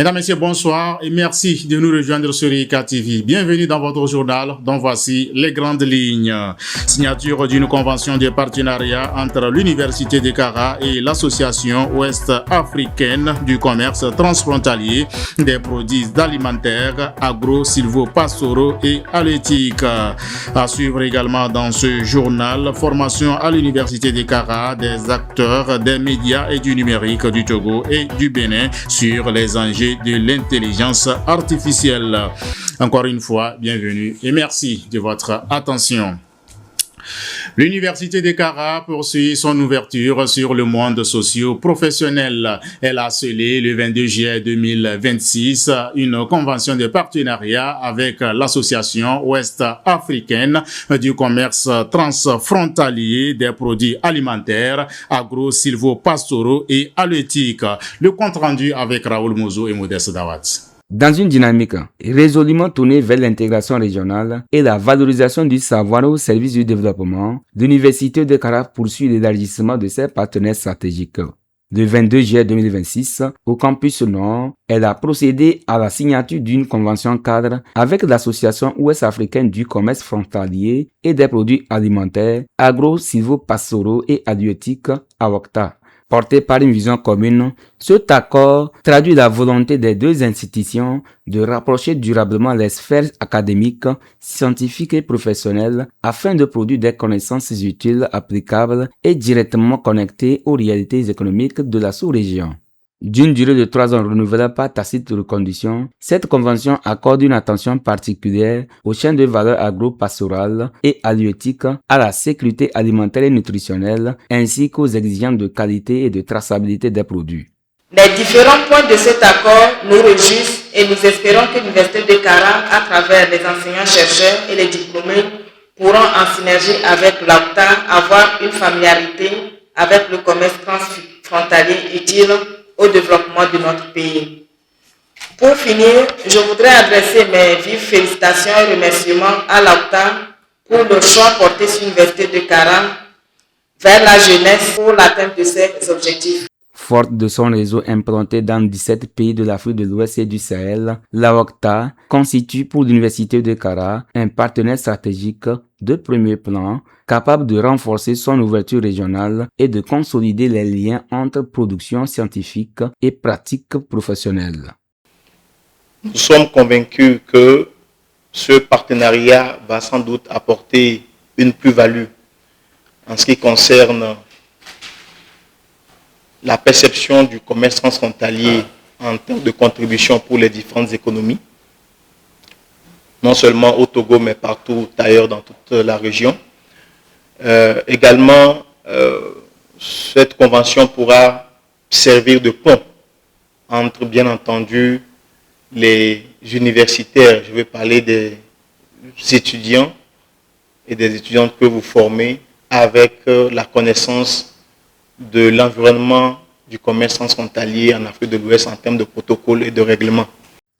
Mesdames, Messieurs, bonsoir et merci de nous rejoindre sur IK TV. Bienvenue dans votre journal dont voici les grandes lignes. Signature d'une convention de partenariat entre l'Université de Kara et l'Association ouest-africaine du commerce transfrontalier des produits alimentaires, agro-silvopastoraux et halieutiques. À suivre également dans ce journal, formation à l'Université de Kara des acteurs des médias et du numérique du Togo et du Bénin sur les enjeux de l'intelligence artificielle. Encore une fois, bienvenue et merci de votre attention. L'Université de Kara poursuit son ouverture sur le monde socio-professionnel. Elle a scellé le 22 juillet 2026 une convention de partenariat avec l'Association ouest-africaine du commerce transfrontalier des produits alimentaires, agro-silvopastoraux et halieutiques. Le compte rendu avec Raoul Mozo et Modeste Dawat. Dans une dynamique résolument tournée vers l'intégration régionale et la valorisation du savoir au service du développement, l'Université de Kara poursuit l'élargissement de ses partenaires stratégiques. Le 22 juillet 2026, au campus Nord, elle a procédé à la signature d'une convention cadre avec l'Association ouest-africaine du commerce frontalier et des produits alimentaires, agro-silvopastoraux et halieutiques, AOCTA. Porté par une vision commune, cet accord traduit la volonté des deux institutions de rapprocher durablement les sphères académiques, scientifiques et professionnelles afin de produire des connaissances utiles, applicables et directement connectées aux réalités économiques de la sous-région. D'une durée de 3 ans renouvelable par tacite reconduction, cette convention accorde une attention particulière aux chaînes de valeur agro-pastorales et halieutiques, à la sécurité alimentaire et nutritionnelle, ainsi qu'aux exigences de qualité et de traçabilité des produits. Les différents points de cet accord nous réjouissent et nous espérons que l'Université de Kara, à travers les enseignants-chercheurs et les diplômés, pourront en synergie avec l'AOCTA avoir une familiarité avec le commerce transfrontalier utile au développement de notre pays. Pour finir, je voudrais adresser mes vives félicitations et remerciements à l'AOCTA pour le choix porté sur l'Université de Kara vers la jeunesse pour l'atteinte de ses objectifs. Forte de son réseau implanté dans 17 pays de l'Afrique de l'Ouest et du Sahel, l'AOCTA constitue pour l'Université de Kara un partenaire stratégique de premier plan, capable de renforcer son ouverture régionale et de consolider les liens entre production scientifique et pratique professionnelle. Nous sommes convaincus que ce partenariat va sans doute apporter une plus-value en ce qui concerne la perception du commerce transfrontalier en termes de contribution pour les différentes économies, non seulement au Togo, mais partout ailleurs dans toute la région. Également, cette convention pourra servir de pont entre, bien entendu, les universitaires, je vais parler des étudiants et des étudiantes que vous formez, avec la connaissance de l'environnement du commerce transfrontalier en Afrique de l'Ouest en termes de protocoles et de règlements.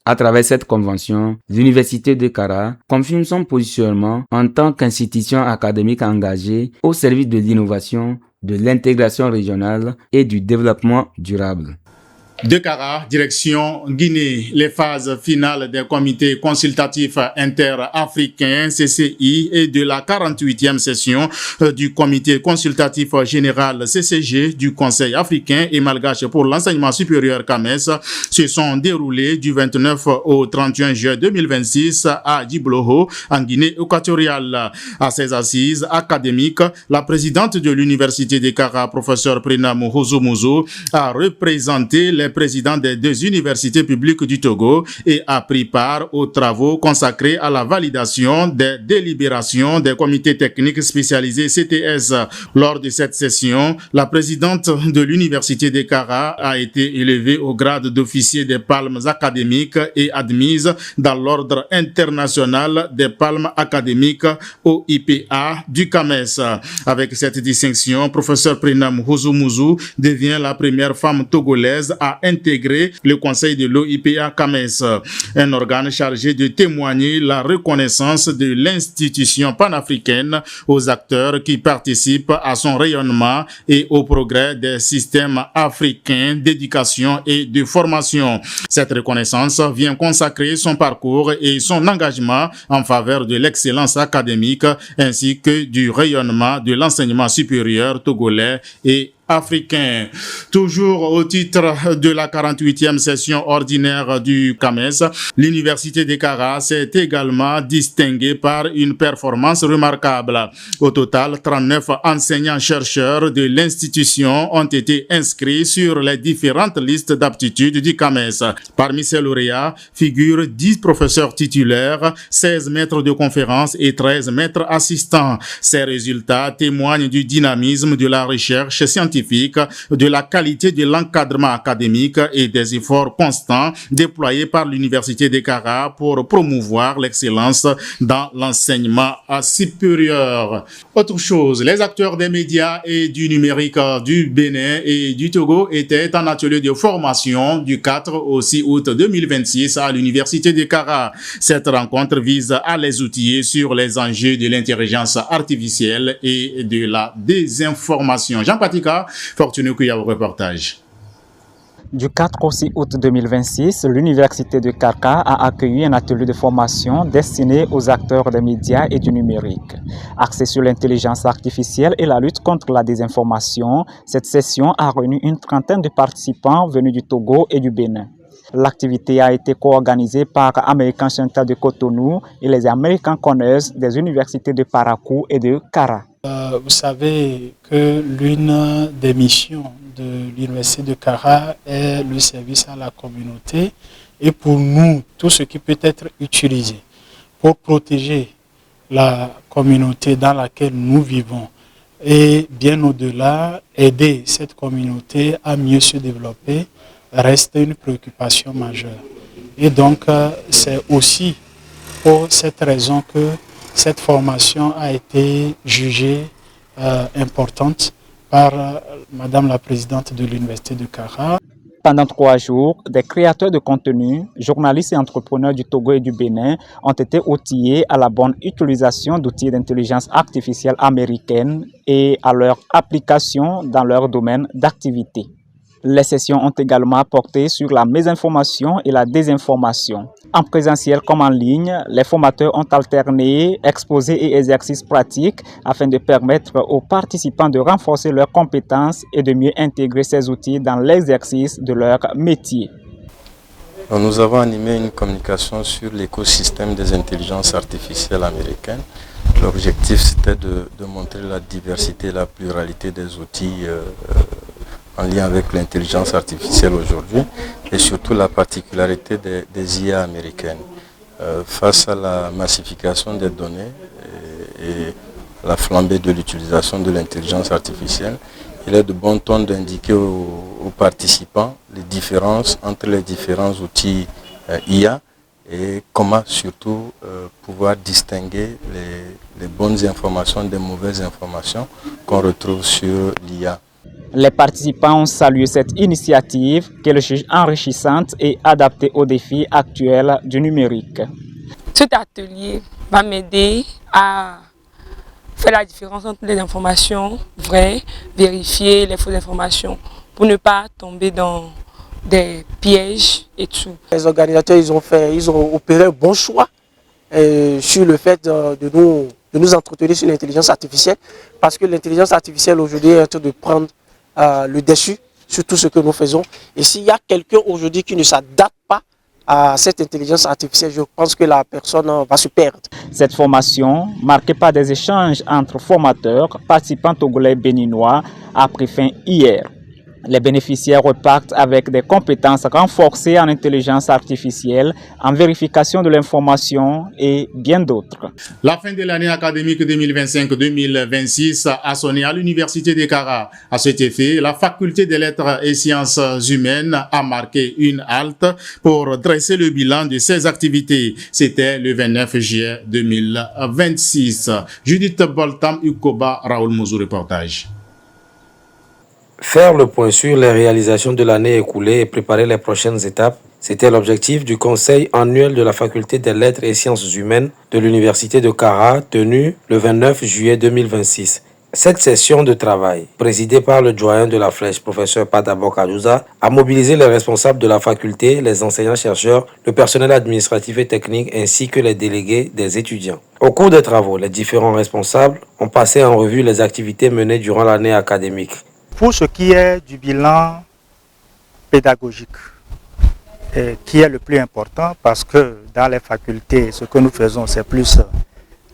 À travers cette convention, l'Université de Kara confirme son positionnement en tant qu'institution académique engagée au service de l'innovation, de l'intégration régionale et du développement durable. De Kara, direction Guinée. Les phases finales des comités consultatifs interafricains CCI et de la 48e session du comité consultatif général CCG du Conseil africain et malgache pour l'enseignement supérieur CAMES se sont déroulées du 29 au 31 juin 2026 à Djibloho, en Guinée équatoriale. À ces assises académiques, la présidente de l'Université de Kara, professeur Prina Muhuzu, a représenté les président des deux universités publiques du Togo et a pris part aux travaux consacrés à la validation des délibérations des comités techniques spécialisés CTS. Lors de cette session, la présidente de l'Université de Kara a été élevée au grade d'officier des palmes académiques et admise dans l'ordre international des palmes académiques OIPA du CAMES. Avec cette distinction, professeur Prina Muhuzu devient la première femme togolaise à intégré le conseil de l'OIPA CAMES, un organe chargé de témoigner la reconnaissance de l'institution panafricaine aux acteurs qui participent à son rayonnement et au progrès des systèmes africains d'éducation et de formation. Cette reconnaissance vient consacrer son parcours et son engagement en faveur de l'excellence académique ainsi que du rayonnement de l'enseignement supérieur togolais et africain. Toujours au titre de la 48e session ordinaire du CAMES, l'Université de Kara s'est également distinguée par une performance remarquable. Au total, 39 enseignants-chercheurs de l'institution ont été inscrits sur les différentes listes d'aptitudes du CAMES. Parmi ces lauréats figurent 10 professeurs titulaires, 16 maîtres de conférences et 13 maîtres assistants. Ces résultats témoignent du dynamisme de la recherche scientifique, de la qualité de l'encadrement académique et des efforts constants déployés par l'Université de Kara pour promouvoir l'excellence dans l'enseignement supérieur. Autre chose, les acteurs des médias et du numérique du Bénin et du Togo étaient en atelier de formation du 4 au 6 août 2026 à l'Université de Kara. Cette rencontre vise à les outiller sur les enjeux de l'intelligence artificielle et de la désinformation. Jean Patika, Fortuné Kouya au reportage. Du 4 au 6 août 2026, l'Université de Kara a accueilli un atelier de formation destiné aux acteurs des médias et du numérique. Axé sur l'intelligence artificielle et la lutte contre la désinformation, cette session a réuni une trentaine de participants venus du Togo et du Bénin. L'activité a été co-organisée par American Center de Cotonou et les American Corners des universités de Parakou et de Kara. Vous savez que l'une des missions de l'Université de Kara est le service à la communauté et pour nous, tout ce qui peut être utilisé pour protéger la communauté dans laquelle nous vivons et bien au-delà, aider cette communauté à mieux se développer reste une préoccupation majeure. Et donc, c'est aussi pour cette raison que cette formation a été jugée importante par Madame la Présidente de l'Université de Kara. Pendant 3 jours, des créateurs de contenu, journalistes et entrepreneurs du Togo et du Bénin ont été outillés à la bonne utilisation d'outils d'intelligence artificielle américaine et à leur application dans leur domaine d'activité. Les sessions ont également porté sur la mésinformation et la désinformation. En présentiel comme en ligne, les formateurs ont alterné exposés et exercices pratiques afin de permettre aux participants de renforcer leurs compétences et de mieux intégrer ces outils dans l'exercice de leur métier. Nous avons animé une communication sur l'écosystème des intelligences artificielles américaines. L'objectif, c'était de montrer la diversité et la pluralité des outils en lien avec l'intelligence artificielle aujourd'hui et surtout la particularité des IA américaines. Face à la massification des données et la flambée de l'utilisation de l'intelligence artificielle, il est de bon ton d'indiquer aux participants les différences entre les différents outils IA et comment surtout pouvoir distinguer les bonnes informations des mauvaises informations qu'on retrouve sur l'IA. Les participants ont salué cette initiative qu'ils jugent enrichissante et adaptée aux défis actuels du numérique. Cet atelier va m'aider à faire la différence entre les informations vraies, vérifier les fausses informations pour ne pas tomber dans des pièges et tout. Les organisateurs ils ont opéré un bon choix sur le fait de nous entretenir sur l'intelligence artificielle parce que l'intelligence artificielle aujourd'hui est en train de prendre le dessus sur tout ce que nous faisons. Et s'il y a quelqu'un aujourd'hui qui ne s'adapte pas à cette intelligence artificielle, je pense que la personne va se perdre. Cette formation, marquée par des échanges entre formateurs, participants togolais et béninois, a pris fin hier. Les bénéficiaires repartent avec des compétences renforcées en intelligence artificielle, en vérification de l'information et bien d'autres. La fin de l'année académique 2025-2026 a sonné à l'Université de Kara. À cet effet, la faculté des lettres et sciences humaines a marqué une halte pour dresser le bilan de ses activités. C'était le 29 juillet 2026. Judith Boltam, Ukoba, Raoul Mouzou, reportage. Faire le point sur les réalisations de l'année écoulée et préparer les prochaines étapes, c'était l'objectif du conseil annuel de la faculté des lettres et sciences humaines de l'université de Kara, tenu le 29 juillet 2026. Cette session de travail, présidée par le doyen de la flèche, professeur Padabok Adouza, a mobilisé les responsables de la faculté, les enseignants-chercheurs, le personnel administratif et technique ainsi que les délégués des étudiants. Au cours des travaux, les différents responsables ont passé en revue les activités menées durant l'année académique. Pour ce qui est du bilan pédagogique, qui est le plus important parce que dans les facultés, ce que nous faisons, c'est plus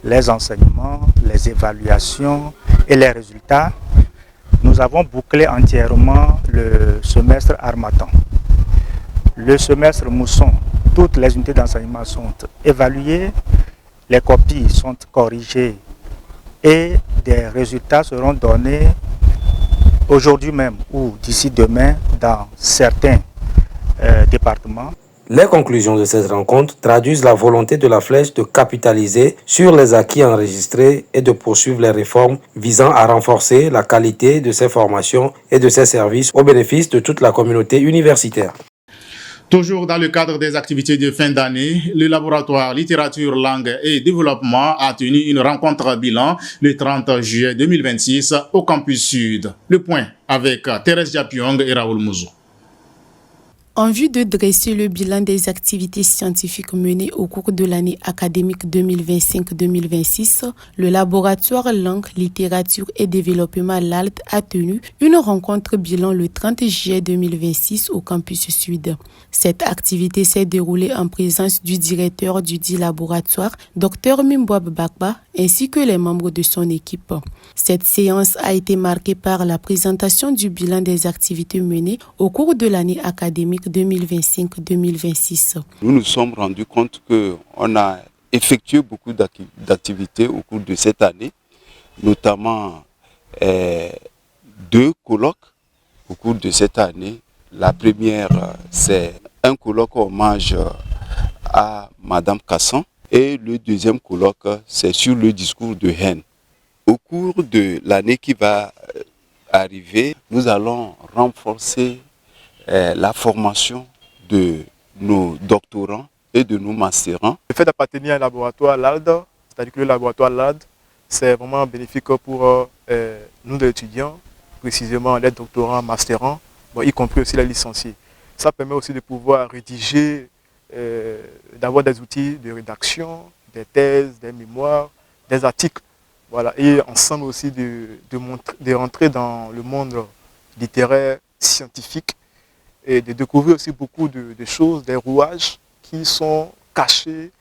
les enseignements, les évaluations et les résultats. Nous avons bouclé entièrement le semestre Harmattan. Le semestre Mousson, toutes les unités d'enseignement sont évaluées, les copies sont corrigées et des résultats seront donnés aujourd'hui même ou d'ici demain dans certains départements. Les conclusions de cette rencontre traduisent la volonté de la flèche de capitaliser sur les acquis enregistrés et de poursuivre les réformes visant à renforcer la qualité de ces formations et de ces services au bénéfice de toute la communauté universitaire. Toujours dans le cadre des activités de fin d'année, le laboratoire littérature, langue et développement a tenu une rencontre bilan le 30 juillet 2026 au campus sud. Le point avec Thérèse Diapiong et Raoul Mouzou. En vue de dresser le bilan des activités scientifiques menées au cours de l'année académique 2025-2026, le laboratoire Langue, Littérature et Développement LALT a tenu une rencontre bilan le 30 juillet 2026 au campus sud. Cette activité s'est déroulée en présence du directeur du dit laboratoire, Dr Mimbouab Bakba, ainsi que les membres de son équipe. Cette séance a été marquée par la présentation du bilan des activités menées au cours de l'année académique 2025-2026. Nous nous sommes rendus compte qu'on a effectué beaucoup d'activités au cours de cette année, notamment 2 colloques au cours de cette année. La première, c'est un colloque hommage à Madame Cassan et le deuxième colloque, c'est sur le discours de haine. Au cours de l'année qui va arriver, nous allons renforcer la formation de nos doctorants et de nos masterants. Le fait d'appartenir à un laboratoire LALD, c'est-à-dire que le laboratoire LALD, c'est vraiment bénéfique pour nous les étudiants, précisément les doctorants, masterants, y compris aussi les licenciés. Ça permet aussi de pouvoir rédiger, d'avoir des outils de rédaction, des thèses, des mémoires, des articles. Voilà. Et ensemble aussi de rentrer dans le monde littéraire, scientifique, et de découvrir aussi beaucoup de choses, des rouages qui sont cachés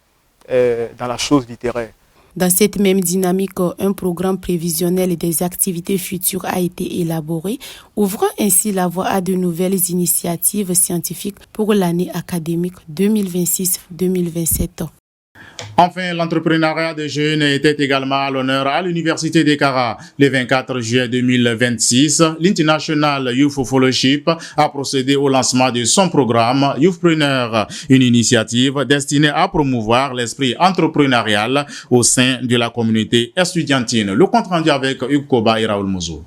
dans la chose littéraire. Dans cette même dynamique, un programme prévisionnel des activités futures a été élaboré, ouvrant ainsi la voie à de nouvelles initiatives scientifiques pour l'année académique 2026-2027. Enfin, l'entrepreneuriat des jeunes était également à l'honneur à l'Université de Kara. Le 24 juillet 2026, l'International Youth Fellowship a procédé au lancement de son programme Youthpreneur, une initiative destinée à promouvoir l'esprit entrepreneurial au sein de la communauté estudiantine. Le compte rendu avec Hugues Koba et Raoul Mouzou.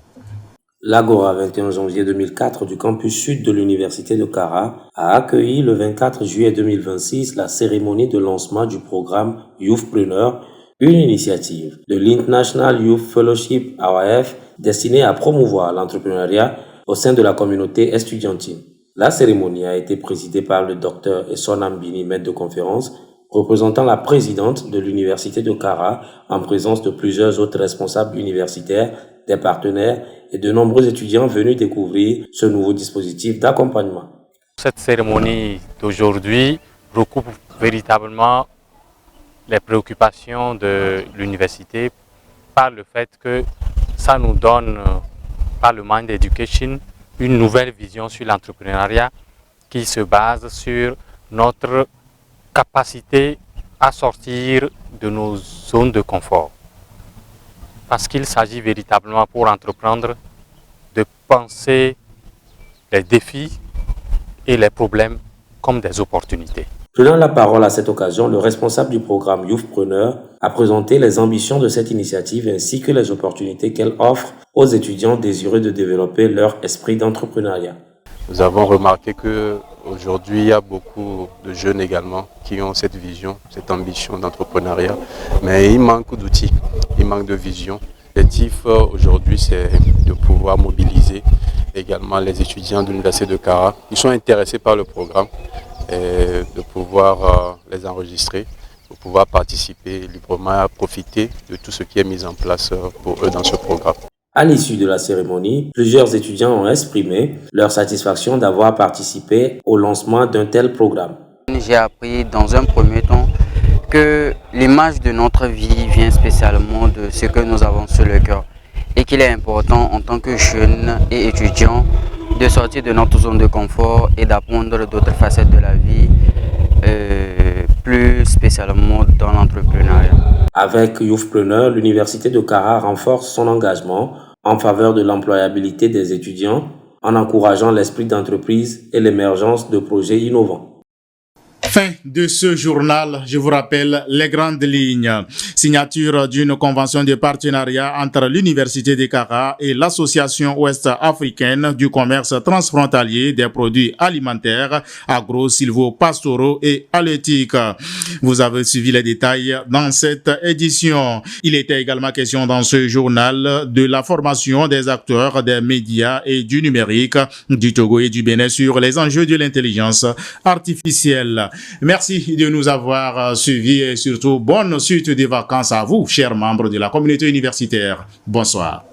L'Agora 21 janvier 2004 du campus sud de l'Université de Kara a accueilli le 24 juillet 2026 la cérémonie de lancement du programme Youthpreneur, une initiative de l'International Youth Fellowship (IYF) destinée à promouvoir l'entrepreneuriat au sein de la communauté estudiantine. La cérémonie a été présidée par le Dr Essona Mbini, maître de conférence, représentant la présidente de l'Université de Kara en présence de plusieurs autres responsables universitaires, des partenaires et de nombreux étudiants venus découvrir ce nouveau dispositif d'accompagnement. Cette cérémonie d'aujourd'hui recoupe véritablement les préoccupations de l'université par le fait que ça nous donne, par le Mind Education, une nouvelle vision sur l'entrepreneuriat qui se base sur notre capacité à sortir de nos zones de confort. Parce qu'il s'agit véritablement pour entreprendre de penser les défis et les problèmes comme des opportunités. Prenant la parole à cette occasion, le responsable du programme Youthpreneur a présenté les ambitions de cette initiative ainsi que les opportunités qu'elle offre aux étudiants désireux de développer leur esprit d'entrepreneuriat. Nous avons remarqué qu'aujourd'hui, il y a beaucoup de jeunes également qui ont cette vision, cette ambition d'entrepreneuriat, mais il manque d'outils, il manque de vision. L'objectif aujourd'hui, c'est de pouvoir mobiliser également les étudiants de l'Université de Kara. Ils sont intéressés par le programme et de pouvoir les enregistrer, pour pouvoir participer librement, profiter de tout ce qui est mis en place pour eux dans ce programme. À l'issue de la cérémonie, plusieurs étudiants ont exprimé leur satisfaction d'avoir participé au lancement d'un tel programme. J'ai appris dans un premier temps que l'image de notre vie vient spécialement de ce que nous avons sur le cœur et qu'il est important en tant que jeunes et étudiants de sortir de notre zone de confort et d'apprendre d'autres facettes de la vie, plus spécialement dans l'entrepreneuriat. Avec Youthpreneur, l'Université de Kara renforce son engagement en faveur de l'employabilité des étudiants en encourageant l'esprit d'entreprise et l'émergence de projets innovants. Fin de ce journal, je vous rappelle les grandes lignes. Signature d'une convention de partenariat entre l'Université de Kara et l'Association ouest-africaine du commerce transfrontalier des produits alimentaires, agro-silvopastoraux et halieutiques. Vous avez suivi les détails dans cette édition. Il était également question dans ce journal de la formation des acteurs des médias et du numérique du Togo et du Bénin sur les enjeux de l'intelligence artificielle. Merci de nous avoir suivis et surtout bonne suite des vacances à vous, chers membres de la communauté universitaire. Bonsoir.